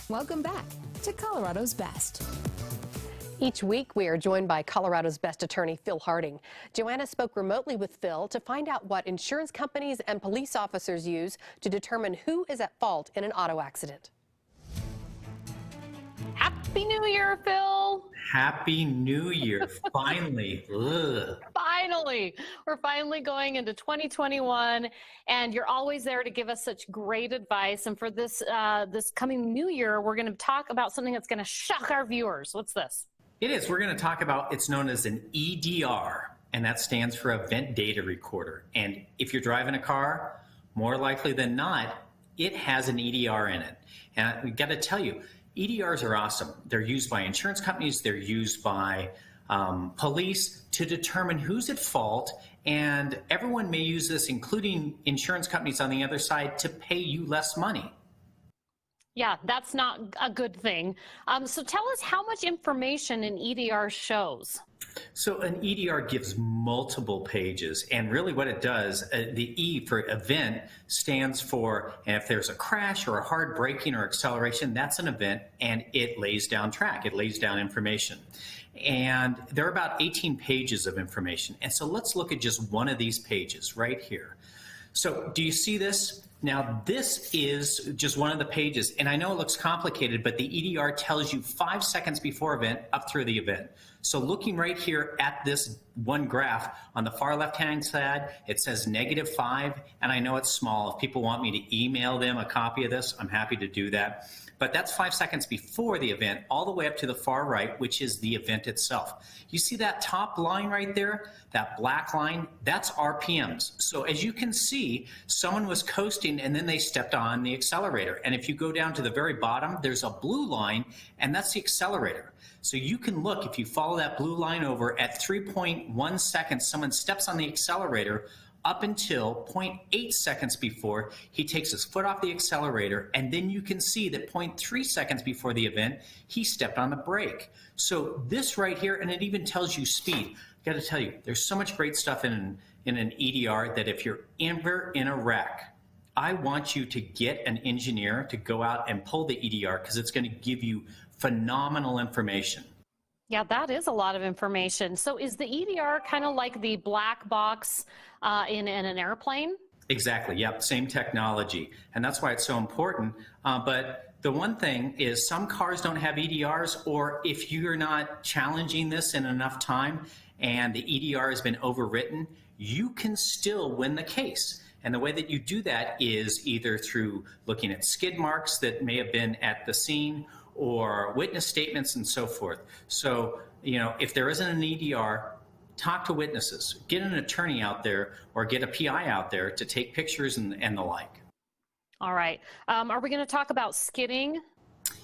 Welcome back to Colorado's Best. Each week, we are joined by Colorado's Best attorney, Phil Harding. Joanna spoke remotely with Phil to find out what insurance companies and police officers use to determine who is at fault in an auto accident. Happy New Year, Phil. Happy New Year. Finally. Finally. We're finally going into 2021, and you're always there to give us such great advice. And for this coming New Year, we're going to talk about something that's going to shock our viewers. What's this? It is. We're going to talk about, it's known as an EDR, and that stands for Event Data Recorder. And if you're driving a car, more likely than not, it has an EDR in it. And we got to tell you, EDRs are awesome. They're used by insurance companies, they're used by police to determine who's at fault, and everyone may use this, including insurance companies on the other side, to pay you less money. Yeah, that's not a good thing. So tell us how much information an EDR shows. So an EDR gives multiple pages, and really what it does, the E for event stands for, and if there's a crash or a hard braking or acceleration, that's an event, and it lays down track, it lays down information. And there are about 18 pages of information. And so let's look at just one of these pages right here. So do you see this? Now, this is just one of the pages, and I know it looks complicated, but the EDR tells you 5 seconds before event up through the event. So looking right here at this one graph, on the far left-hand side, it says -5, and I know it's small. If people want me to email them a copy of this, I'm happy to do that. But that's 5 seconds before the event, all the way up to the far right, which is the event itself. You see that top line right there, that black line? That's RPMs. So as you can see, someone was coasting and then they stepped on the accelerator. And if you go down to the very bottom, there's a blue line, and that's the accelerator. So you can look, if you follow that blue line over, at 3.1 seconds, someone steps on the accelerator, up until 0.8 seconds before he takes his foot off the accelerator, and then you can see that 0.3 seconds before the event, he stepped on the brake. So this right here, and it even tells you speed. I've got to tell you, there's so much great stuff in an EDR that if you're ever in a wreck, I want you to get an engineer to go out and pull the EDR, because it's going to give you phenomenal information. Yeah, that is a lot of information. So is the EDR kind of like the black box in an airplane? Exactly. Yep. Same technology. And that's why it's so important. But the one thing is some cars don't have EDRs, or if you're not challenging this in enough time and the EDR has been overwritten, you can still win the case. And the way that you do that is either through looking at skid marks that may have been at the scene, or witness statements and so forth. So, you know, if there isn't an EDR, talk to witnesses, get an attorney out there or get a PI out there to take pictures and the like. All right. Are we going to talk about skidding?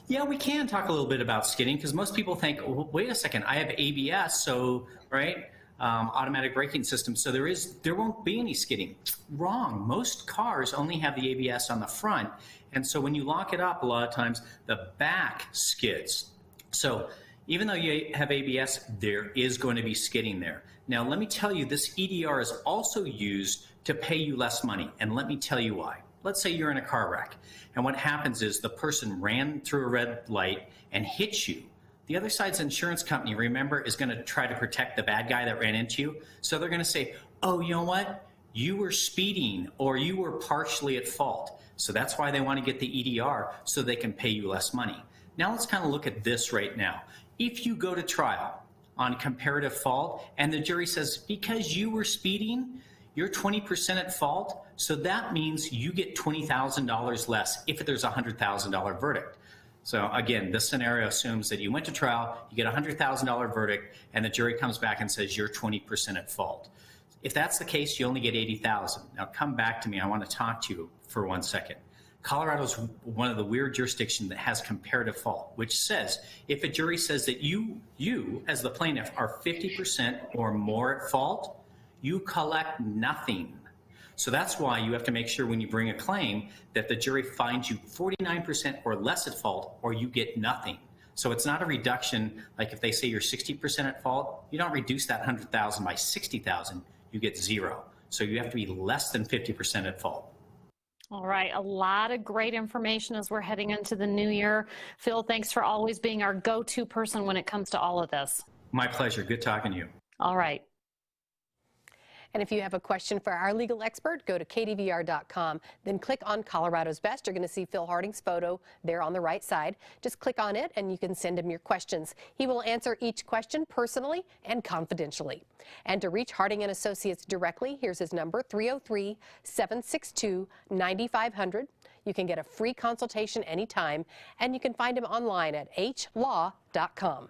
Yeah, we can talk a little bit about skidding, because most people think, oh, wait a second, I have ABS, so, right? Automatic braking system, so there won't be any skidding. Wrong. Most cars only have the ABS on the front, and so when you lock it up, a lot of times the back skids. So even though you have ABS, there is going to be skidding there. Now let me tell you, this EDR is also used to pay you less money, and let me tell you why. Let's say you're in a car wreck, and what happens is the person ran through a red light and hit you. The other side's insurance company, remember, is going to try to protect the bad guy that ran into you. So they're going to say, oh, you know what? You were speeding, or you were partially at fault. So that's why they want to get the EDR, so they can pay you less money. Now let's kind of look at this right now. If you go to trial on comparative fault and the jury says, because you were speeding, you're 20% at fault, so that means you get $20,000 less if there's a $100,000 verdict. So again, this scenario assumes that you went to trial, you get a $100,000 verdict, and the jury comes back and says you're 20% at fault. If that's the case, you only get $80,000. Now come back to me. I want to talk to you for 1 second. Colorado's one of the weird jurisdictions that has comparative fault, which says if a jury says that you as the plaintiff are 50% or more at fault, you collect nothing. So that's why you have to make sure when you bring a claim that the jury finds you 49% or less at fault, or you get nothing. So it's not a reduction, like if they say you're 60% at fault, you don't reduce that 100,000 by 60,000, you get zero. So you have to be less than 50% at fault. All right, a lot of great information as we're heading into the new year. Phil, thanks for always being our go-to person when it comes to all of this. My pleasure. Good talking to you. All right. And if you have a question for our legal expert, go to kdvr.com, then click on Colorado's Best. You're going to see Phil Harding's photo there on the right side. Just click on it and you can send him your questions. He will answer each question personally and confidentially. And to reach Harding & Associates directly, here's his number, 303-762-9500. You can get a free consultation anytime, and you can find him online at hlaw.com.